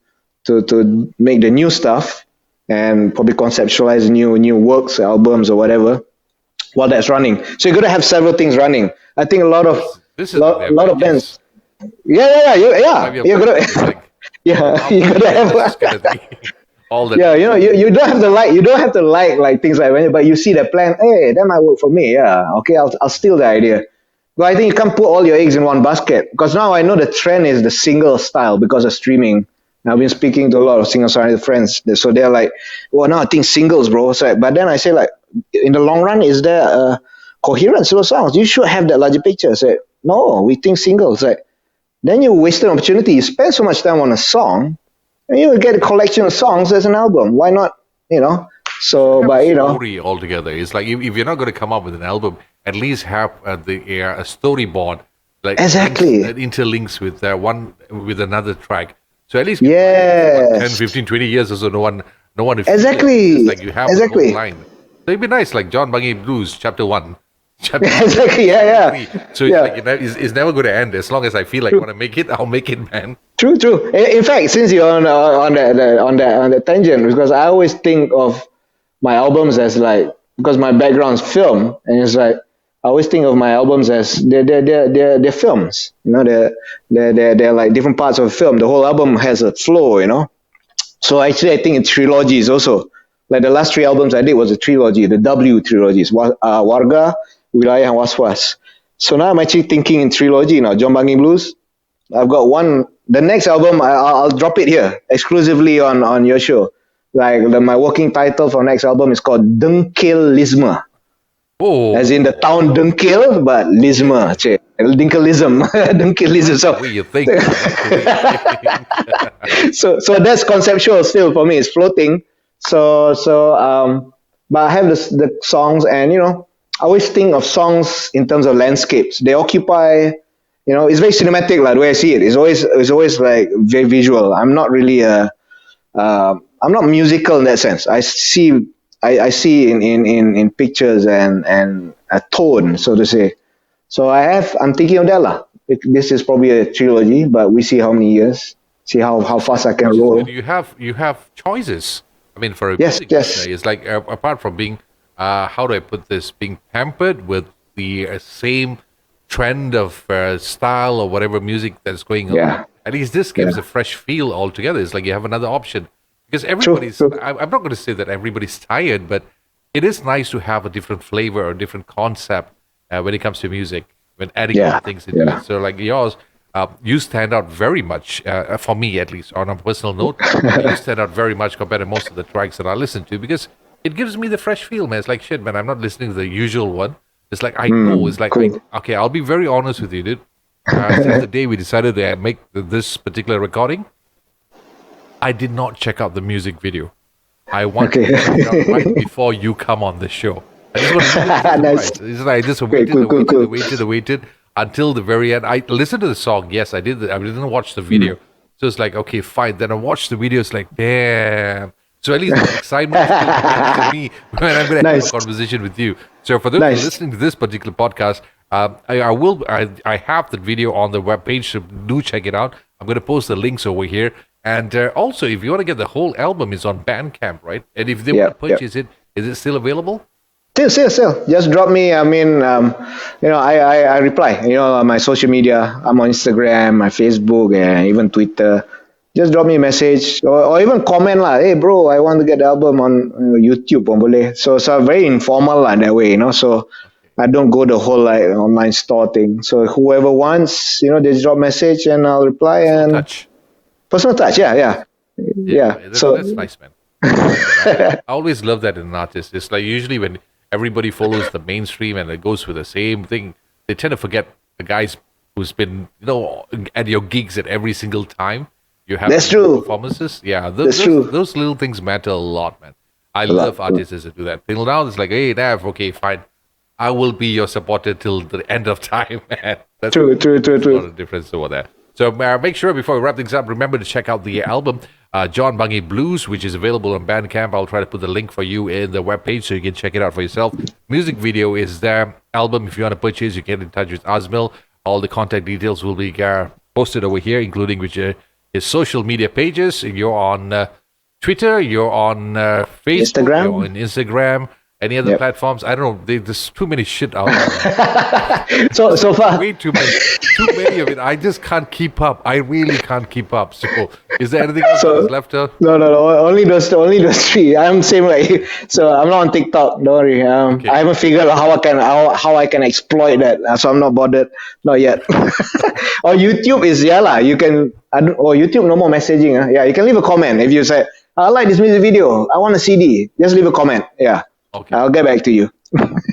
make the new stuff and probably conceptualize new works, albums, or whatever while that's running. So you gotta have several things running. I think a lot of bands. Yeah. You gotta. Yeah, you gotta have. All the you don't have to like things like that, but you see the plan. Hey, that might work for me. Yeah, okay, I'll steal the idea. But I think you can't put all your eggs in one basket, because now I know the trend is the single style because of streaming. I've been speaking to a lot of singer-songwriter friends, so they're like, "Well, no, I think singles, bro." So, but then I say, like, in the long run, is there a coherence to the songs? You should have that larger picture. So, no, we think singles. Like, then you waste an opportunity. You spend so much time on a song, and you get a collection of songs as an album. Why not? So, but story altogether. It's like if you're not going to come up with an album, at least have a storyboard, like exactly that interlinks with one with another track. So at least 10, 15, 20 years or so, no one. Exactly. It's like you have the whole line. So it'd be nice, like John Bangi Blues, Chapter 1. Exactly. Yeah. So it's never going to end. As long as I feel like I want to make it, I'll make it, man. True. In fact, since you're on that tangent, because I always think of my albums as like, because my background's film, and it's like I always think of my albums as they're films. They're like different parts of a film. The whole album has a flow. So actually, I think it's trilogies also. Like the last 3 albums I did was a trilogy, the W trilogies, Warga, Wilayah, and Was-Was. So now I'm actually thinking in trilogy now. John Bangi Blues. I've got one. The next album, I'll drop it here exclusively on your show. Like my working title for next album is called Dengkilisme. Oh, As in the town Dengkil, but Lisma, cik. Dinkelism. Dengkilism. So, the way you think. Man. That's the way you think. so that's conceptual still for me. It's floating. But I have the songs, and I always think of songs in terms of landscapes. They occupy, it's very cinematic, like the way I see it. It's always like very visual. I'm not really I'm not musical in that sense. I see in pictures and a tone, so to say. So I'm thinking of that lah. This is probably a trilogy, but we see how many years, see how fast I can Which is roll. good. You have choices. I mean, for a Yes, music yes. listener, it's like apart from being, how do I put this, being pampered with the same trend of style or whatever music that's going on. Yeah. At least this gives Yeah. a fresh feel altogether. It's like you have another option because True. I'm not going to say that everybody's tired, but it is nice to have a different flavor or different concept when it comes to music, when adding Yeah, more things into yeah. it. So like yours, you stand out very much, for me at least, on a personal note. You stand out very much compared to most of the tracks that I listen to because it gives me the fresh feel, man. It's like, shit, man, I'm not listening to the usual one. It's like, I know. It's like, cool. okay, I'll be very honest with you, dude. Since the day we decided to make this particular recording, I did not check out the music video. I wanted Okay. to check it out right before you come on the show. I just want to Nice. It's like I just Great, waited until the very end. I listened to the song, yes, I did. I didn't watch the video. So it's like, okay, fine. Then I watched the video, it's like, damn. So at least the excitement still remains to me when I'm going to Nice. have a conversation with you. So for those who are Nice. listening to this particular podcast, I have the video on the webpage, so do check it out. I'm going to post the links over here. And also, if you want to get the whole album, it's on Bandcamp, right? And if they want to Yep. purchase it, is it still available? Still. Just drop me. I mean, I reply. On my social media. I'm on Instagram, my Facebook, and even Twitter. Just drop me a message or even comment lah. Hey bro, I want to get the album on YouTube pun boleh. So very informal lah that way. So I don't go the whole like online store thing. So whoever wants, they just drop message and I'll reply and Touch. personal touch. Yeah. That's nice, man. I always love that in an artist. It's like usually when everybody follows the mainstream and it goes with the same thing, they tend to forget the guys who's been, at your gigs at every single time. You have That's true. performances. Yeah, That's true. those little things matter a lot, man. I lot. love artists that do that. Till now, it's like, hey, Nav, okay, fine. I will be your supporter till the end of time, man. That's True. a lot of difference over there. So make sure before we wrap things up, remember to check out the album, John Bangi Blues, which is available on Bandcamp. I'll try to put the link for you in the webpage so you can check it out for yourself. Music video is there. Album, if you want to purchase, you get in touch with Azmyl. All the contact details will be posted over here, including his social media pages. You're on Twitter, you're on Facebook, Instagram. you're on Instagram. Any other Yep. platforms? I don't know. There's too many shit out there. So far, Way too many of it. I just can't keep up. I really can't keep up. So, is there anything else that's left out? No. Only those three. I'm same like you. So I'm not on TikTok. Don't worry. Okay. I haven't figured out how I can exploit that. So I'm not bothered. Not yet. Or YouTube is lah. You can. YouTube no more messaging. Yeah, you can leave a comment if you say I like this music video. I want a CD. Just leave a comment. Yeah. Okay. I'll get back to you.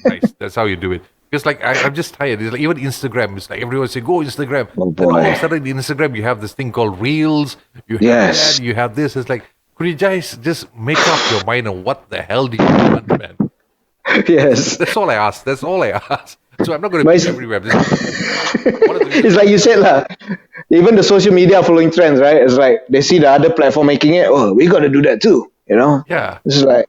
Nice. That's how you do it. Because like I'm just tired. It's like even Instagram. It's like everyone say go Instagram. Oh, Then all of boy. a sudden in Instagram you have this thing called Reels. You have Yes. that. You have this. It's like could you guys just make up your mind on what the hell do you want, man? Yes. That's all I ask. So I'm not going to But be it's- everywhere. One of the It's like you said lah. Even the social media following trends, right? It's like they see the other platform making it. Oh, we got to do that too. Yeah. It's like,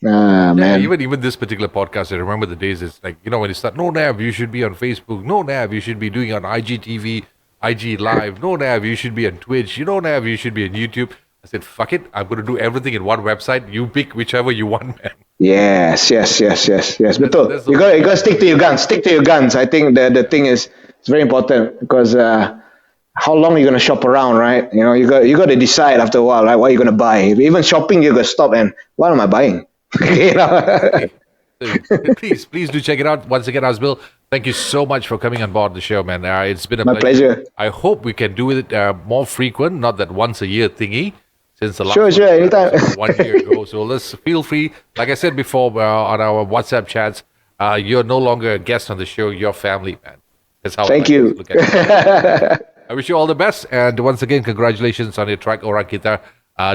Yeah, man. even this particular podcast, I remember the days. It's like when you start. No Nav, you should be on Facebook. No Nav, you should be doing on IGTV, IG Live. No Nav, you should be on Twitch. Nav, you should be on YouTube. I said, fuck it, I'm going to do everything in one website. You pick whichever you want, man. Yes. Betul. that's the- You got to stick to your guns. Stick to your guns. I think the thing is it's very important because how long are you gonna shop around, right? You got to decide after a while, right? What you're gonna buy. Even shopping, you got to stop and what am I buying? So, please do check it out. Once again, Azmyl, thank you so much for coming on board the show, man. It's been a My pleasure. I hope we can do it more frequent, not that once a year thingy. Since the last Sure, one, anytime. 1 year ago. So let's feel free. Like I said before on our WhatsApp chats, you're no longer a guest on the show. You're family, man. That's how Thank I you. look at it. I wish you all the best. And once again, congratulations on your track, Oranguta.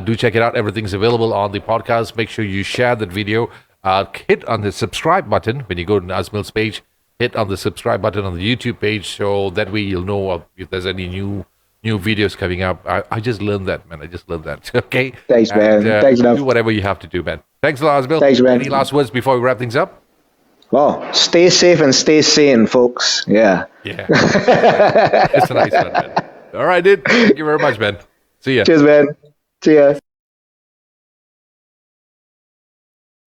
Do check it out. Everything's available on the podcast. Make sure you share that video. Hit on the subscribe button when you go to Azmyl's page. Hit on the subscribe button on the YouTube page, so that way you'll know if there's any new videos coming up. I just learned that, man. I just learned that. Okay. Thanks, man. Thanks, do whatever you have to do, man. Thanks a lot, Azmyl. Thanks, man. Any last words before we wrap things up? Well, stay safe and stay sane, folks. Yeah. Yeah. That's a nice one, man. All right, dude. Thank you very much, man. See ya. Cheers, man. See ya.